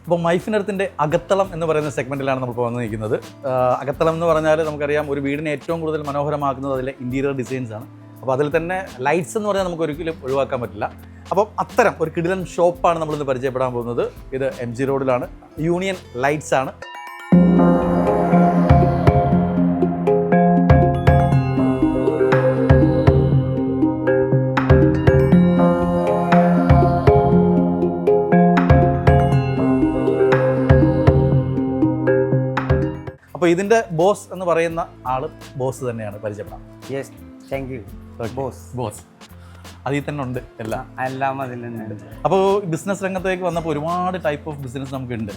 അപ്പോൾ മൈഫിനടുത്തിൻ്റെ അകത്തളം എന്ന് പറയുന്ന സെഗ്മെൻറ്റിലാണ് നമ്മൾ വന്ന് നിൽക്കുന്നത്. അകത്തളം എന്ന് പറഞ്ഞാൽ നമുക്കറിയാം ഒരു വീടിനെ ഏറ്റവും കൂടുതൽ മനോഹരമാക്കുന്നത് അതിലെ ഇൻറ്റീരിയർ ഡിസൈൻസ് ആണ്. അപ്പോൾ അതിൽ തന്നെ ലൈറ്റ്സ് എന്ന് പറഞ്ഞാൽ നമുക്ക് ഒരിക്കലും ഒഴിവാക്കാൻ പറ്റില്ല. അപ്പം അത്തരം ഒരു കിടിലൻ ഷോപ്പാണ് നമ്മളിന്ന് പരിചയപ്പെടാൻ പോകുന്നത്. ഇത് MG റോഡിലാണ്, യൂണിയൻ ലൈറ്റ്സ് ആണ്. അപ്പോൾ ഇതിൻ്റെ ബോസ് എന്ന് പറയുന്ന ആൾ ബോസ് തന്നെയാണ്, പരിചയപ്പെടാം. Yes, thank you. ബോസ് അതിൽ തന്നെ ഉണ്ട് എല്ലാം അതിൽ തന്നെ ഉണ്ട്. അപ്പോൾ ബിസിനസ് രംഗത്തേക്ക് വന്നപ്പോൾ ഒരുപാട് ടൈപ്പ് ഓഫ് ബിസിനസ് നമുക്കുണ്ട്.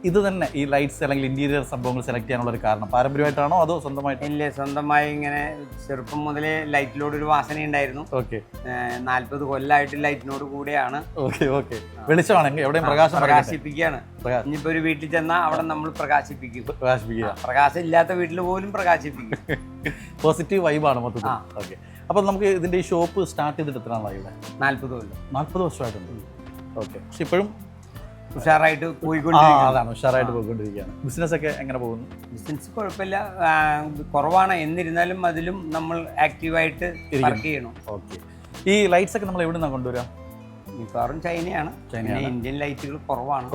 ഇത് തന്നെ ഈ ലൈറ്റ്സ് അല്ലെങ്കിൽ ഇന്റീരിയർ സംഭവങ്ങൾ സെലക്ട് ചെയ്യാനുള്ള ഒരു കാരണം പാരമ്പര്യമായിട്ടാണോ അതോ സ്വന്തമായിട്ട്? ഇല്ല, സ്വന്തമായി ഇങ്ങനെ ചെറുപ്പം മുതലേ ലൈറ്റിനോട് ഒരു വാസന ഉണ്ടായിരുന്നു. ഓക്കെ, 40 കൊല്ലമായിട്ട് ലൈറ്റിനോട് കൂടെയാണ്. ഓക്കെ ഓക്കെ, വെളിച്ചമാണ് എവിടെയും പ്രകാശിപ്പിക്കുകയാണ്. ഇനിയിപ്പോ ഒരു വീട്ടിൽ ചെന്നാൽ അവിടെ നമ്മൾ പ്രകാശിപ്പിക്കും. പ്രകാശം ഇല്ലാത്ത വീട്ടിൽ പോലും പ്രകാശിപ്പിക്കും. പോസിറ്റീവ് വൈബാണ് മൊത്തത്തിൽ. ഓക്കെ, അപ്പോൾ നമുക്ക് ഇതിന്റെ ഈ ഷോപ്പ് സ്റ്റാർട്ട് ചെയ്തിട്ട് എത്ര നാളായി? 40 കൊല്ലം. 40 വർഷമായിട്ടുണ്ട്. ഓക്കെ, പക്ഷെ ഇപ്പോഴും ഉഷാറായിട്ട് പോയിക്കൊണ്ടിരിക്കുകയാണ്. അതാണ്, ഉഷാറായിട്ട് പോയിക്കൊണ്ടിരിക്കുകയാണ്. ബിസിനസ് ഒക്കെ എങ്ങനെ പോകുന്നു? ബിസിനസ് കുഴപ്പമില്ല, കുറവാണ്. എന്നിരുന്നാലും അതിലും നമ്മൾ ആക്റ്റീവായിട്ട് വർക്ക് ചെയ്യണം. ഓക്കെ, ഈ ലൈറ്റ്സ് ഒക്കെ നമ്മൾ എവിടെ നിന്നാണ് കൊണ്ടുവരാം? മിക്കവാറും ചൈനയാണ്. ഇന്ത്യൻ ലൈറ്റുകൾ കുറവാണ്.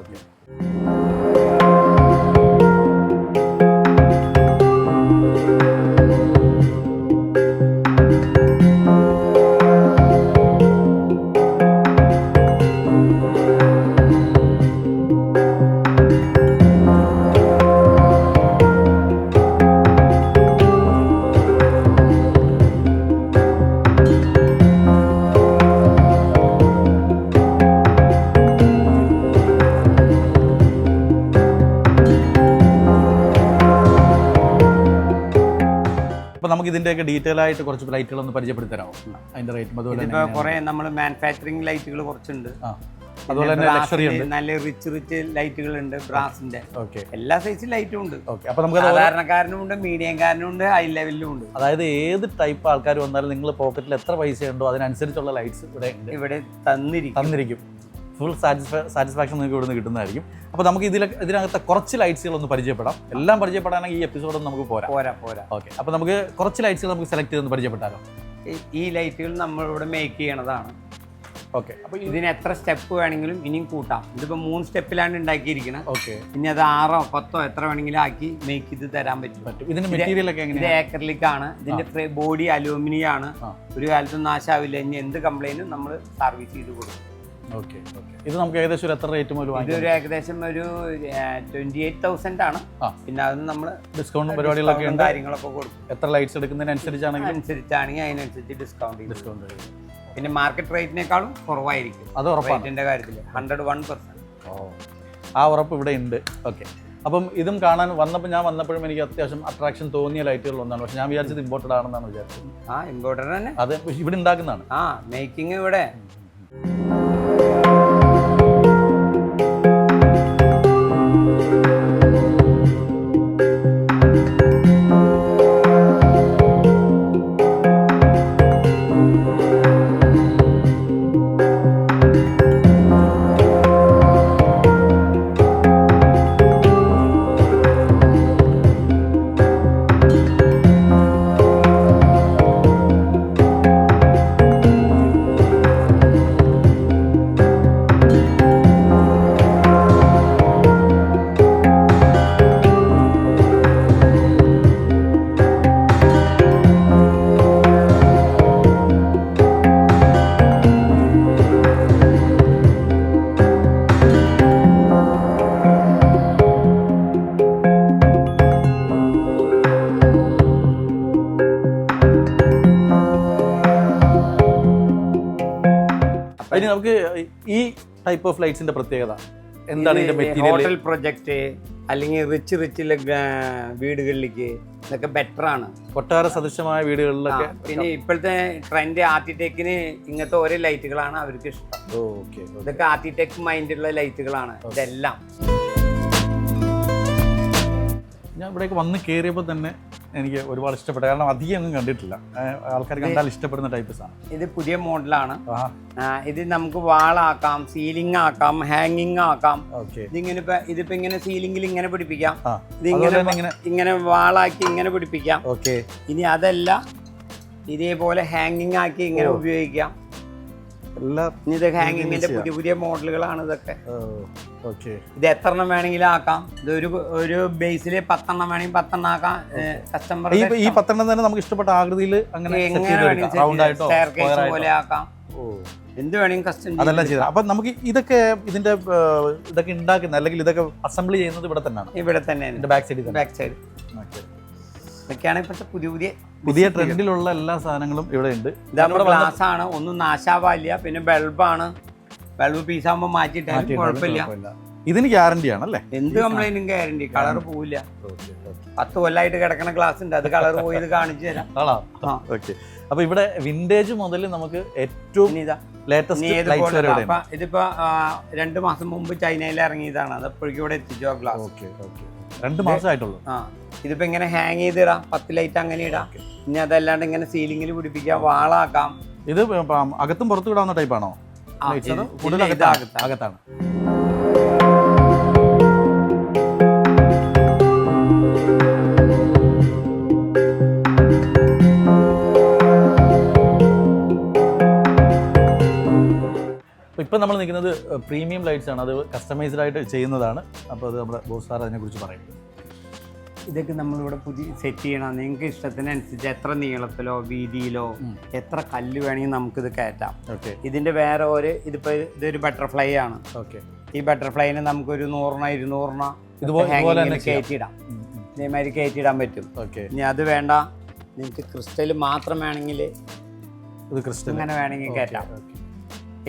ഓക്കെ, നമുക്ക് ഇതിന്റെയൊക്കെ ഡീറ്റെയിൽ ആയിട്ട് കുറച്ച് ലൈറ്റുകൾ ഒന്ന് പരിചയപ്പെടുത്തി തരാമോ? അതിന്റെ റേറ്റ് കുറെ നമ്മൾ മാനുഫാക്ചറിങ് ലൈറ്റുകൾ കുറച്ചുണ്ട്. അതുപോലെ തന്നെ ലക്ഷറി ഉണ്ട്, നല്ല റിച്ച് ലൈറ്റുകൾ ഉണ്ട്, ബ്രാസിന്റെ. ഓക്കെ, എല്ലാ സൈസ് ലൈറ്റും ഉണ്ട്. ഓക്കെ, അപ്പോൾ നമുക്ക് സാധാരണക്കാരനും ഉണ്ട്, മീഡിയംകാരനും ഉണ്ട്, ഹൈ ലെവലിലും ഉണ്ട്. അതായത് ഏത് ടൈപ്പ് ആൾക്കാർ വന്നാലും നിങ്ങൾ പോക്കറ്റിൽ എത്ര പൈസ ഉണ്ടോ അതിനനുസരിച്ചുള്ള ലൈറ്റ്സ് ഇവിടെ തന്നിരിക്കും. ഫുൾ സാറ്റിസ്ഫാക്ഷൻ നിങ്ങൾക്ക് ഇവിടെ നിന്ന് കിട്ടുന്നതായിരിക്കും. അപ്പോൾ നമുക്ക് ഇതിനകത്തെ കുറച്ച് ലൈറ്റ്സുകൾ ഒന്ന് പരിചയപ്പെടാം. എല്ലാം പരിചയപ്പെടാണെങ്കിൽ ഈ എപ്പിസോഡൊന്നും നമുക്ക് പോരാ. ഓക്കെ, അപ്പോൾ നമുക്ക് കുറച്ച് ലൈറ്റ്സുകൾ നമുക്ക് സെലക്ട് ചെയ്ത് പരിചയപ്പെട്ടാലോ? ഈ ലൈറ്റുകൾ നമ്മളിവിടെ മേക്ക് ചെയ്യണതാണ്. ഓക്കെ, അപ്പോൾ ഇതിന് എത്ര സ്റ്റെപ്പ് വേണമെങ്കിലും ഇനിയും കൂട്ടാം. ഇതിപ്പോൾ 3 സ്റ്റെപ്പിലാണ് ഉണ്ടാക്കിയിരിക്കുന്നത്. ഓക്കെ, ഇനി അത് 6ഓ 10ഓ എത്ര വേണമെങ്കിലും ആക്കി മേക്ക് ചെയ്ത് തരാൻ പറ്റും. ഇതിന്റെ മെറ്റീരിയൽ ഒക്കെ ഇത് ഏക്കർലിക് ആണ്. ഇതിന്റെ ബോഡി അലൂമിനിയം ആണ്. ഒരു കാലത്തും നാശാവില്ല. ഇനി എന്ത് കംപ്ലൈന്റും നമ്മൾ സർവീസ് ചെയ്ത് കൊടുക്കും. ഓക്കെ ഓക്കെ, ഇത് നമുക്ക് ഏകദേശം എത്ര റേറ്റ് മുതൽ വാങ്ങാം? ഇതൊരു ഏകദേശം ഒരു 28,000 ആണ്. പിന്നെ അതിന് നമ്മൾ ഡിസ്കൗണ്ട് പരിപാടികളൊക്കെ ഉണ്ട്, കാര്യങ്ങളൊക്കെ കൊടുക്കും. എത്ര ലൈറ്റ്സ് എടുക്കുന്നതിനനുസരിച്ചാണെങ്കിൽ അതിനനുസരിച്ച് ഡിസ്കൗണ്ട്. പിന്നെ മാർക്കറ്റ് റേറ്റിനേക്കാളും കുറവായിരിക്കും. അത് റേറ്റിന്റെ കാര്യത്തിൽ 101%. ആ ഉറപ്പ് ഇവിടെ ഉണ്ട്. ഓക്കെ, അപ്പം ഇതും കാണാൻ ഞാൻ വന്നപ്പോഴും എനിക്ക് അത്യാവശ്യം അട്രാക്ഷൻ തോന്നിയ ലൈറ്റുകൾ ഒന്നാണ്. പക്ഷെ ഞാൻ വിചാരിച്ചത് ഇമ്പോർട്ടഡ് ആണെന്നാണ് വിചാരിച്ചത്. ഇമ്പോർട്ടഡ് തന്നെ. അത് ഇവിടെ ഉണ്ടാക്കുന്നതാണ്. മേക്കിംഗ് ഇവിടെ. ഇനി നമുക്ക് ഈ ടൈപ്പ് ഓഫ് ലൈറ്റ്സിന്റെ പ്രത്യേകത എന്താണ്? ഇതിന്റെ മെറ്റീരിയൽ ഹോട്ടൽ പ്രൊജക്ട് അല്ലെങ്കിൽ റിച്ച് വീടുകളിലേക്ക് ഇതൊക്കെ ബെറ്റർ ആണ്. കൊട്ടാര സദൃശമായ വീടുകളിലൊക്കെ. പിന്നെ ഇപ്പോഴത്തെ ട്രെൻഡ് ആർക്കിടെക്റ്റിന് ഇങ്ങനത്തെ ഓരോ ലൈറ്റുകളാണ് അവർക്ക് ഇഷ്ടം. ഇതൊക്കെ ആർക്കിടെക്ട് മൈൻഡുള്ള ലൈറ്റുകളാണ് ഇതെല്ലാം. ഞാൻ ഇവിടേക്ക് വന്ന് കയറിയപ്പോൾ തന്നെ എനിക്ക് ഒരുപാട് ഇഷ്ടപ്പെട്ടു, കാരണം അധികം ഒന്നും കണ്ടിട്ടില്ല. ആൾക്കാർ കണ്ടാൽ ഇഷ്ടപ്പെടുന്ന ടൈപ്പ് സാധനം. ഇത് പുതിയ മോഡലാണ്. ഇത് നമുക്ക് വാളാക്കാം, സീലിംഗ് ആക്കാം, ഹാങ്ങിങ് ആക്കാം. ഇതിപ്പോ ഇങ്ങനെ സീലിംഗിൽ ഇങ്ങനെ പിടിപ്പിക്കാം, ഇങ്ങനെ വാളാക്കി ഇങ്ങനെ പിടിപ്പിക്കാം. ഇനി അതല്ല, ഇതേപോലെ ഹാങ്ങിങ് ആക്കി ഇങ്ങനെ ഉപയോഗിക്കാം. ഇത് ഹാങ്ങിങ്ങിന്റെ പുതിയ പുതിയ മോഡലുകളാണ് ഇതൊക്കെ. ഇത് എത്ര എണ്ണം വേണമെങ്കിലും ആക്കാം. ഇത് ഒരു ബേസിൽ 10 എണ്ണം വേണമെങ്കിൽ 10 എണ്ണം ആക്കാം. കസ്റ്റമർ ഈ 10 എണ്ണം തന്നെ നമുക്ക് ഇഷ്ടപ്പെട്ട ആകൃതിയിൽ പോലെ ആക്കാം. എന്ത് വേണമെങ്കിലും കസ്റ്റം അതെല്ലാം ചെയ്ത. അപ്പൊ നമുക്ക് ഇതൊക്കെ ഇതൊക്കെ ഉണ്ടാക്കുന്ന അല്ലെങ്കിൽ ഇതൊക്കെ അസംബിൾ ചെയ്യുന്നത് ഇവിടെ തന്നെയാണ്? ഇവിടെ തന്നെ, ബാക്ക് സൈഡ്. ഇതൊക്കെയാണ് ഇപ്പോഴത്തെ പുതിയ ട്രെൻഡിലുള്ള എല്ലാ സാധനങ്ങളും ഇവിടെ ഉണ്ട്. ഇതാകുമ്പോൾ ഗ്ലാസ് ആണ്, ഒന്നും നാശാവില്ല. പിന്നെ ബൾബാണ്, ബൾബ് പീസാകുമ്പോൾ മാറ്റിയിട്ടാലും കുഴപ്പമില്ല. ഇതിന് ഗ്യാരണ്ടി ആണല്ലേ? എന്ത് കംപ്ലൈന്റും ഗ്യാരണ്ടി. കളർ പോവില്ല. 10 കൊല്ലമായിട്ട് കിടക്കുന്ന ഗ്ലാസ് ഉണ്ട്, അത് കളർ പോയി ഇത് കാണിച്ചു തരാം. അപ്പൊ ഇവിടെ വിന്റേജ് മുതൽ നമുക്ക് ഏറ്റവും ലേറ്റസ്റ്റ്. ഇതിപ്പോ 2 മാസം മുമ്പ് ചൈനയിൽ ഇറങ്ങിയതാണ്, അത് എപ്പോഴേക്കും ഇവിടെ എത്തിച്ചോ ഗ്ലാസ്. 2 മാസമായിട്ടുള്ളൂ. ഇതിപ്പോ ഇങ്ങനെ ഹാങ് ചെയ്തിടാം, 10 ലൈറ്റ് അങ്ങനെ ഇടാം. ഇനി അതല്ലാണ്ട് ഇങ്ങനെ സീലിംഗിൽ പിടിപ്പിക്കാം, വാളാക്കാം. ഇത് അകത്തും പുറത്തും ഇടാവുന്ന ടൈപ്പാണോ? അകത്താണ്. ഇപ്പം നമ്മൾ നിൽക്കുന്നത് പ്രീമിയം ലൈറ്റ്സ് ആണ്, അത് കസ്റ്റമൈസ്ഡ് ആയിട്ട് ചെയ്യുന്നതാണ്. അപ്പോൾ അത് നമ്മുടെ ബോസ് സാർ അതിനെക്കുറിച്ച് പറയും. ഇതൊക്കെ നമ്മളിവിടെ പുതിയ സെറ്റ് ചെയ്യണം. നിങ്ങൾക്ക് ഇഷ്ടത്തിനനുസരിച്ച് എത്ര നീളത്തിലോ വീതിയിലോ എത്ര കല്ല് വേണമെങ്കിൽ നമുക്കിത് കയറ്റാം. ഇതിൻ്റെ വേറെ ഇതൊരു ബട്ടർഫ്ലൈ ആണ്. ഈ ബട്ടർഫ്ലൈന് നമുക്കൊരു 100-200 ഇതുപോലെ കയറ്റിയിടാം. ഇതേമാതിരി കയറ്റിയിടാൻ പറ്റും. ഇനി അത് വേണ്ട, നിങ്ങൾക്ക് ക്രിസ്റ്റൽ മാത്രം വേണമെങ്കിൽ ഇങ്ങനെ വേണമെങ്കിൽ കയറ്റാം.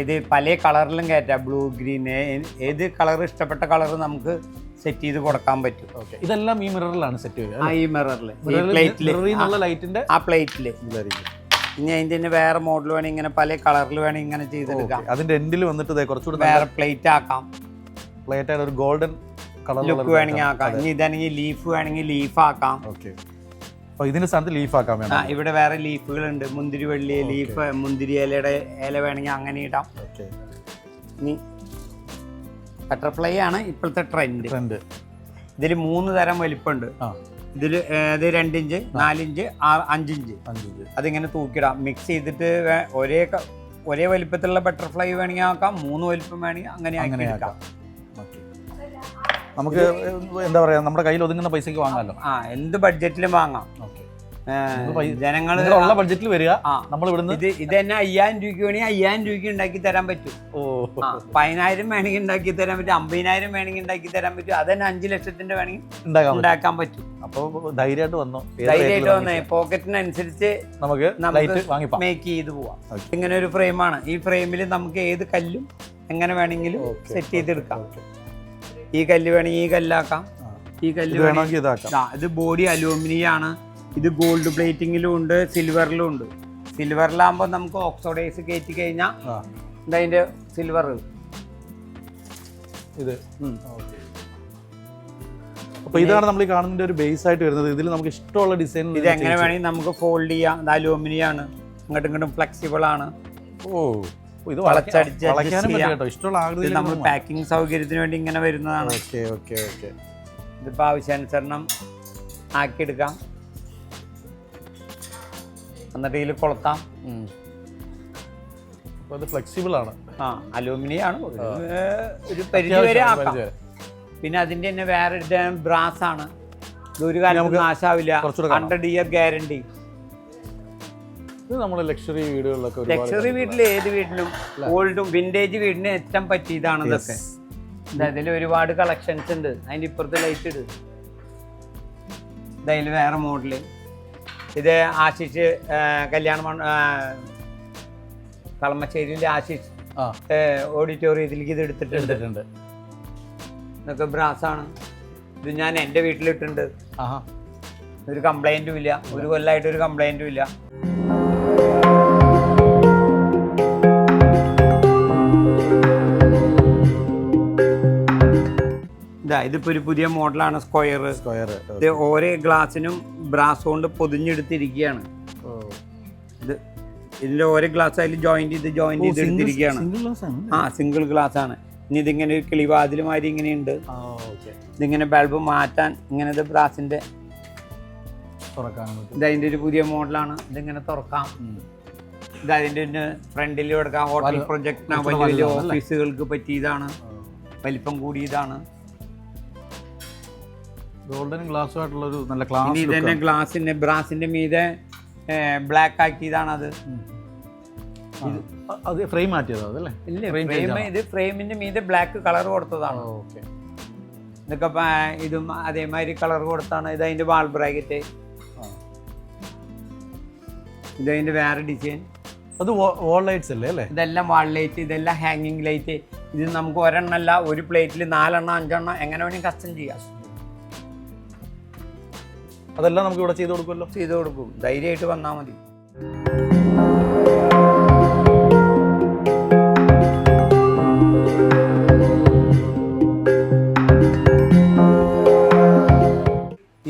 ഇത് പല കളറിലും കയറ്റാം, ബ്ലൂ, ഗ്രീൻ, ഏത് കളർ ഇഷ്ടപ്പെട്ട കളർ നമുക്ക് സെറ്റ് ചെയ്ത് കൊടുക്കാൻ പറ്റും. ഇതെല്ലാം ഈ മിററിലാണ് സെറ്റ് ചെയ്യുക? ഈ മിററിൽ, ലൈറ്റിന്റെ ആ പ്ലേറ്റില്. ഇനി അതിന്റെ വേറെ മോഡൽ വേണമെങ്കിൽ ഇങ്ങനെ പല കളറിൽ വേണമെങ്കിൽ ഇങ്ങനെ ചെയ്തെടുക്കാം. അതിന്റെ എൻഡിൽ വന്നിട്ട് കുറച്ചുകൂടി വേറെ പ്ലേറ്റ് ആക്കാം. പ്ലേറ്റ് ആയിട്ട് ഒരു ഗോൾഡൻ കളർ ലുക്ക് വേണമെങ്കിൽ ആക്കാം. ഇനി ഇതാണെങ്കിൽ ലീഫ് വേണമെങ്കിൽ ലീഫ് ആക്കാം. ഇതിന്റെ സ്ഥാനത്ത് ലീഫ് ആക്കാം. ഇവിടെ വേറെ ലീഫുകളുണ്ട്, മുന്തിരി വള്ളി ലീഫ്, മുന്തിരി ഇലയുടെ ഇല വേണമെങ്കിൽ അങ്ങനെ ഇടാം. ഇനി ബട്ടർഫ്ലൈ ആണ് ഇപ്പോഴത്തെ ട്രെൻഡ്. ഇതിൽ 3 തരം വലിപ്പമുണ്ട്. ഇതിൽ 2 ഇഞ്ച്, 4 ഇഞ്ച്, 5 ഇഞ്ച്. അതിങ്ങനെ തൂക്കിടാം. മിക്സ് ചെയ്തിട്ട് ഒരേ വലിപ്പത്തിലുള്ള ബട്ടർഫ്ലൈ വേണമെങ്കിൽ ആക്കാം, 3 വലിപ്പം വേണമെങ്കിൽ അങ്ങനെ ആക്കാം. നമുക്ക് എന്താ പറയാ, നമ്മുടെ കയ്യിൽ ഒതുങ്ങുന്ന പൈസക്ക് വാങ്ങാമല്ലോ. എന്ത് ബഡ്ജറ്റിലും വാങ്ങാം. ജനങ്ങള് ബഡ്ജറ്റിൽ വരിക. നമ്മൾ ഇവിടുന്ന് ഇത് തന്നെ 5000 രൂപയ്ക്ക് വേണമെങ്കിൽ 5000 രൂപയ്ക്ക് ഉണ്ടാക്കി തരാൻ പറ്റും. 10,000 വേണമെങ്കിൽ ഉണ്ടാക്കി തരാൻ പറ്റും, 50,000 വേണമെങ്കിൽ ഉണ്ടാക്കി തരാൻ പറ്റും. അതന്നെ 5 ലക്ഷത്തിന്റെ വേണമെങ്കിൽ ഉണ്ടാക്കാൻ പറ്റും. അപ്പൊ ധൈര്യമായിട്ട് വന്നേ, പോക്കറ്റിനനുസരിച്ച് നമുക്ക് മേക്ക് ചെയ്ത് പോവാം. ഇങ്ങനെ ഒരു ഫ്രെയിമാണ്. ഈ ഫ്രെയിമിൽ നമുക്ക് ഏത് കല്ലും എങ്ങനെ വേണമെങ്കിലും സെറ്റ് ചെയ്തെടുക്കാം. ഈ കല്ല് വേണമെങ്കിൽ ഈ കല്ലാക്കാം, ഈ കല്ല് വേണമെങ്കിൽ ഇത് ബോഡി അലൂമിനിയം ആണ്. ഇത് ഗോൾഡ് പ്ലേറ്റിങ്ങിലും ഉണ്ട്, സിൽവറിലും ഉണ്ട്. സിൽവറിലാകുമ്പോൾ നമുക്ക് ഓക്സൈഡൈസ് കയറ്റി കഴിഞ്ഞാൽ ഇതതിന്റെ സിൽവർ ഇത്. അപ്പൊ ഇതാണ് നമ്മൾ ഈ കാണുന്നതിന്റെ ഒരു ബേസ് ആയിട്ട് വരുന്നത്. ഇതിൽ നമുക്ക് ഇഷ്ടമുള്ള ഡിസൈൻ ഇത് എങ്ങനെ വേണമെങ്കിൽ നമുക്ക് ഫോൾഡ് ചെയ്യാം. ഇത് അലൂമിനിയം ആണ്, അങ്ങോട്ടും ഇങ്ങോട്ടും ഫ്ലെക്സിബിൾ ആണ്. ഇത് നമ്മൾ പാക്കിംഗ് സൗകര്യത്തിന് വേണ്ടി ഇങ്ങനെ വരുന്നതാണ്. ഇതിപ്പോ ആവശ്യാനുസരണം ആക്കിയെടുക്കാം, എന്നിട്ട് ഇതിൽ കൊളുത്താം. ഫ്ലെക്സിബിൾ ആണ്. അലൂമിനിയം ആണ്, ഒരു പരിധി വരെ ആക്കാം. പിന്നെ അതിന്റെ തന്നെ വേറെ ബ്രാസ് ആണ്. ഇതൊരു കാലം നാശാവില്ല, 100 ഇയർ ഗ്യാരണ്ടി. ലക്ഷറി വീടുകളിലൊക്കെ, ലക്ഷറി വീട്ടിൽ ഏത് വീട്ടിലും, ഓൾഡും വിന്റേജ് വീടിന് ഏറ്റവും പറ്റിയതാണ് ഇതൊക്കെ. ഇതിൽ ഒരുപാട് കളക്ഷൻസ് ഉണ്ട്. അതിന്റെ ഇപ്പുറത്ത് ലൈറ്റ് ഇട്. ഇതിൽ വേറെ മോഡല്. ഇത് ആശിഷ് കല്യാണ കളമശ്ശേരിയിലെ ആശിഷ് ഓഡിറ്റോറിയത്തിലേക്ക് ഇത് എടുത്തിട്ടുണ്ട്. ഇതൊക്കെ ബ്രാസാണ്. ഇത് ഞാൻ എൻ്റെ വീട്ടിലിട്ടുണ്ട്. ഒരു കംപ്ലൈന്റും ഇല്ല, ഒരു കൊല്ലമായിട്ട് ഒരു കംപ്ലൈന്റും ഇല്ല. ഇതിപ്പോ ഒരു പുതിയ മോഡലാണ് സ്ക്വയർ. ഇത് ഓരോ ഗ്ലാസിനും ബ്രാസ് കൊണ്ട് പൊതിഞ്ഞെടുത്തിരിക്കുകയാണ്. ഇത് ഇതിൻ്റെ ഓരോ ഗ്ലാസ് അതിൽ ജോയിന്റ് ചെയ്ത് എടുത്തിരിക്കുകയാണ്. സിംഗിൾ ഗ്ലാസ് ആണ്. ഇനി ഇതിങ്ങനെ ഒരു കിളിവാതിലുമാതിരി ഇങ്ങനെയുണ്ട്. ഇതിങ്ങനെ ബൾബ് മാറ്റാൻ ഇങ്ങനെ ഇത് ബ്രാസിന്റെ ഇതതിൻ്റെ ഒരു പുതിയ മോഡലാണ്. ഇതിങ്ങനെ തുറക്കാം. ഇത് അതിൻ്റെ ഫ്രണ്ടിൽ കൊടുക്കാം. ഹോട്ടൽ പ്രൊജക്ടിന് വലിയ വലിയ ഓഫീസുകൾക്ക് പറ്റിയതാണ്. വലിപ്പം കൂടിയതാണ്. ഗോൾഡൻ ഗ്ലാസ് ആയിട്ടുള്ള ഒരു നല്ല ക്ലാസ്. ഇനി ഇതന്നെ ഗ്ലാസിന്റെ ബ്രാസിന്റെ മീതെ ബ്ലാക്ക് ആക്കിയതാണ്. അത് ഫ്രെയിം മാറ്റിയതോ അതല്ലേ? ഇത് ഫ്രെയിമിന്റെ മീതെ ബ്ലാക്ക് കളർ കൊടുത്തതാണ്. ഇതൊക്കെ ഇതും അതേമാതിരി കളർ കൊടുത്താണ്. ഇത് അതിന്റെ വാൾ ബ്രാക്കറ്റ്. ഇതതിന്റെ വേറെ ഡിസൈൻ. അത് വാൾ ലൈറ്റ്സ് അല്ലേ? ഇതെല്ലാം വാൾ ലൈറ്റ്, ഇതെല്ലാം ഹാങ്ങിങ് ലൈറ്റ്. ഇത് നമുക്ക് ഒരെണ്ണല്ല, ഒരു പ്ലേറ്റിൽ 4 എണ്ണം 5 എണ്ണം എങ്ങനെ വേണമെങ്കിൽ കസ്റ്റം ചെയ്യാം. അതെല്ലാം നമുക്ക് ഇവിടെ ചെയ്ത് കൊടുക്കുമല്ലോ? ചെയ്ത് കൊടുക്കും. ധൈര്യമായിട്ട് വന്നാൽ മതി.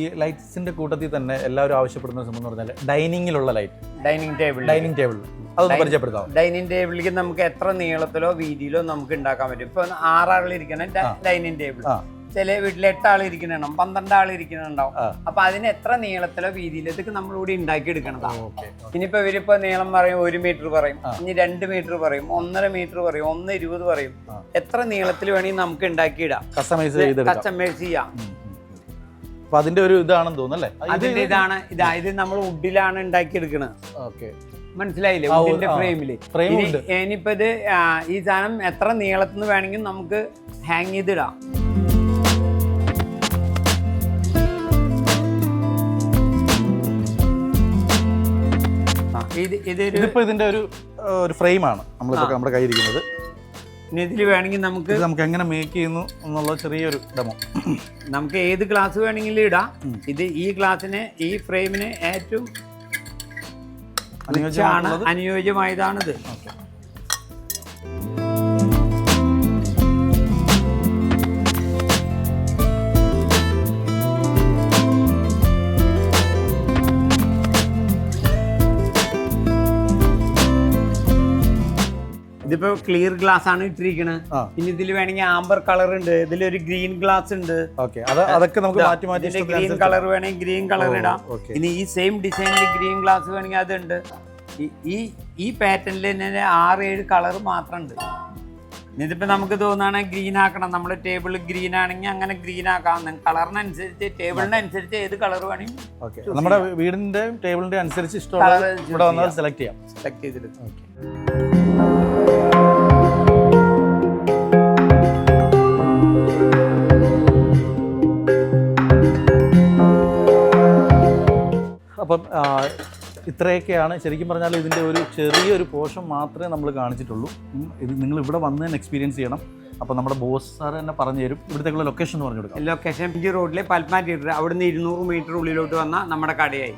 ഈ ലൈറ്റ്സിന്റെ കൂട്ടത്തിൽ തന്നെ എല്ലാവരും ആവശ്യപ്പെടുന്ന സംഭവം എന്ന് പറഞ്ഞാൽ ഡൈനിങ്ങിലുള്ള ലൈറ്റ്. ഡൈനിങ് ടേബിൾ അതൊന്ന് പരിചയപ്പെടുത്താം. ഡൈനിങ് ടേബിളിലേക്ക് നമുക്ക് എത്ര നീളത്തിലോ വീതിയിലോ നമുക്ക് ഉണ്ടാക്കാൻ പറ്റും. ഇപ്പൊ 6 ആൾ ഇരിക്കണം ഡൈനിങ് ടേബിൾ. ചില വീട്ടിൽ 8 ആൾ ഇരിക്കുന്നുണ്ടാവും, 12 ആൾ ഇരിക്കുന്നുണ്ടാവും. അപ്പൊ അതിന് എത്ര നീളത്തിലോ വീതിയിലോ ഇതൊക്കെ നമ്മളിവിടെ ഉണ്ടാക്കി എടുക്കണതാണ്. ഇനിയിപ്പോ ഇവരിപ്പോ നീളം പറയും 1 മീറ്റർ പറയും, ഇനി 2 മീറ്റർ പറയും, 1.5 മീറ്റർ പറയും, 1.20 പറയും. എത്ര നീളത്തിൽ വേണമെങ്കിൽ നമുക്ക് ഉണ്ടാക്കിയിടാം, കസ്റ്റമൈസ് ചെയ്യാം. അപ്പൊ അതിന്റെ ഒരു ഇതാണെന്ന് തോന്നുന്നല്ലേ? അതിന്റെ ഇത് നമ്മൾ വുഡിലാണ് ഉണ്ടാക്കിയെടുക്കണത്. മനസ്സിലായില്ലേ? വുഡിന്റെ ഫ്രെയിമില്. ഇനിയിപ്പോ ഇത് ഈ സാധനം എത്ര നീളത്തിന് വേണമെങ്കിൽ നമുക്ക് ഹാങ് ചെയ്തിടാം. ഇതിപ്പോ ഇതിന്റെ ഒരു ഫ്രെയിമാണ് നമ്മുടെ കയ്യിരിക്കുന്നത്. ഇനി ഇതിൽ വേണമെങ്കിൽ നമുക്ക് എങ്ങനെ മേക്ക് ചെയ്യുന്നു എന്നുള്ള ചെറിയൊരു ഡെമോ. നമുക്ക് ഏത് ഗ്ലാസ് വേണമെങ്കിലും ഇടാം. ഇത് ഈ ഗ്ലാസിന് ഈ ഫ്രെയിമിന് ഏറ്റവും അനുയോജ്യമായതാണിത്. ഇതിപ്പോ ക്ലിയർ ഗ്ലാസ് ആണ് ഇട്ടിരിക്കുന്നത്. ഇനി ഇതിൽ വേണമെങ്കിൽ ആംബർ കളർ ഉണ്ട്, ഇതിലൊരു ഗ്രീൻ ഗ്ലാസ് ഉണ്ട്. അതൊക്കെ നമുക്ക് മാറ്റി മാറ്റി ഗ്രീൻ കളർ വേണമെങ്കിൽ ഗ്രീൻ കളർ ഇടാം. ഇനി ഈ സെയിം ഡിസൈനിൽ ഗ്രീൻ ഗ്ലാസ് വേണമെങ്കിൽ അതുണ്ട്. ഈ പാറ്റേണിൽ തന്നെ 6-7 കളർ മാത്രം ഉണ്ട്. ഇതിപ്പോ നമുക്ക് തോന്നുകയാണെങ്കിൽ ഗ്രീൻ ആക്കണം. നമ്മുടെ ടേബിൾ ഗ്രീൻ ആണെങ്കിൽ അങ്ങനെ ഗ്രീൻ ആക്കാം. കളറിനനുസരിച്ച് ടേബിളിനനുസരിച്ച് ഏത് കളർ വേണമെങ്കിൽ നമ്മുടെ വീടിന്റെ ടേബിളിന്റെ അനുസരിച്ച് ഇഷ്ടമുള്ള സെലക്ട് ചെയ്തിട്ട്. അപ്പം ഇത്രയൊക്കെയാണ് ശരിക്കും പറഞ്ഞാൽ ഇതിൻ്റെ ഒരു ചെറിയൊരു പോർഷൻ മാത്രമേ നമ്മൾ കാണിച്ചിട്ടുള്ളൂ. ഇത് നിങ്ങൾ ഇവിടെ വന്ന് തന്നെ എക്സ്പീരിയൻസ് ചെയ്യണം. അപ്പോൾ നമ്മുടെ ബോസ് സാർ തന്നെ പറഞ്ഞു തരും. ഇവിടത്തേക്കുള്ള ലൊക്കേഷൻ എന്ന് പറഞ്ഞു കൊടുക്കാം. ലൊക്കേഷൻ MG റോഡിലെ പത്മ തിയേറ്റർ. അവിടുന്ന് 200 മീറ്റർ ഉള്ളിലോട്ട് വന്നാൽ നമ്മുടെ കടയായി.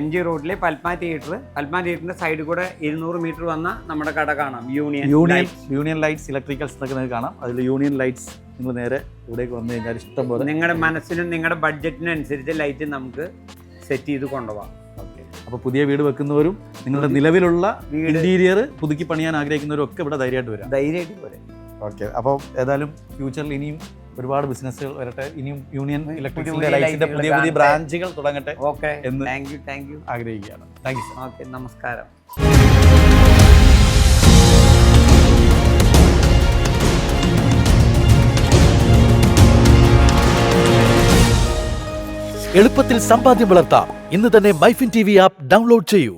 MG റോഡിലെ പത്മ തിയേറ്ററിൻ്റെ സൈഡിൽ കൂടെ 200 മീറ്റർ വന്നാൽ നമ്മുടെ കട കാണാം. യൂണിയൻ ലൈറ്റ്സ് ഇലക്ട്രിക്കൽസ് എന്നൊക്കെ നിങ്ങൾക്ക് കാണാം. അതിൽ യൂണിയൻ ലൈറ്റ്സ് നിങ്ങൾ നേരെ ഇവിടേക്ക് വന്നു കഴിഞ്ഞാൽ ഇഷ്ടം പോലെ നിങ്ങളുടെ മനസ്സിനും നിങ്ങളുടെ ബഡ്ജറ്റിനും അനുസരിച്ച് ലൈറ്റ് നമുക്ക് സെറ്റ് ചെയ്ത് കൊണ്ടുപോകാം. അപ്പോൾ പുതിയ വീട് വെക്കുന്നവരും നിങ്ങളുടെ നിലവിലുള്ള ഇന്റീരിയർ പുതുക്കി പണിയാൻ ആഗ്രഹിക്കുന്നവരും ഒക്കെ ഇവിടെ ധൈര്യമായിട്ട് വരാം. ഓക്കെ. അപ്പോൾ ഏതായാലും ഫ്യൂച്ചറിൽ ഇനിയും ഒരുപാട് ബിസിനസ്സുകൾ വരട്ടെ. ഇനിയും യൂണിയൻ ഇലക്ട്രിക്കൽ ലൈറ്റ്സിന്റെ പുതിയ പുതിയ ബ്രാഞ്ചുകൾ തുടങ്ങട്ടെ എന്ന് ആഗ്രഹിക്കുകയാണ്. Thank you. ഓക്കെ, നമസ്കാരം. എളുപ്പത്തിൽ സമ്പാദ്യം വളർത്താം. ഇന്ന് തന്നെ മൈഫിൻ TV ആപ്പ് ഡൗൺലോഡ് ചെയ്യൂ.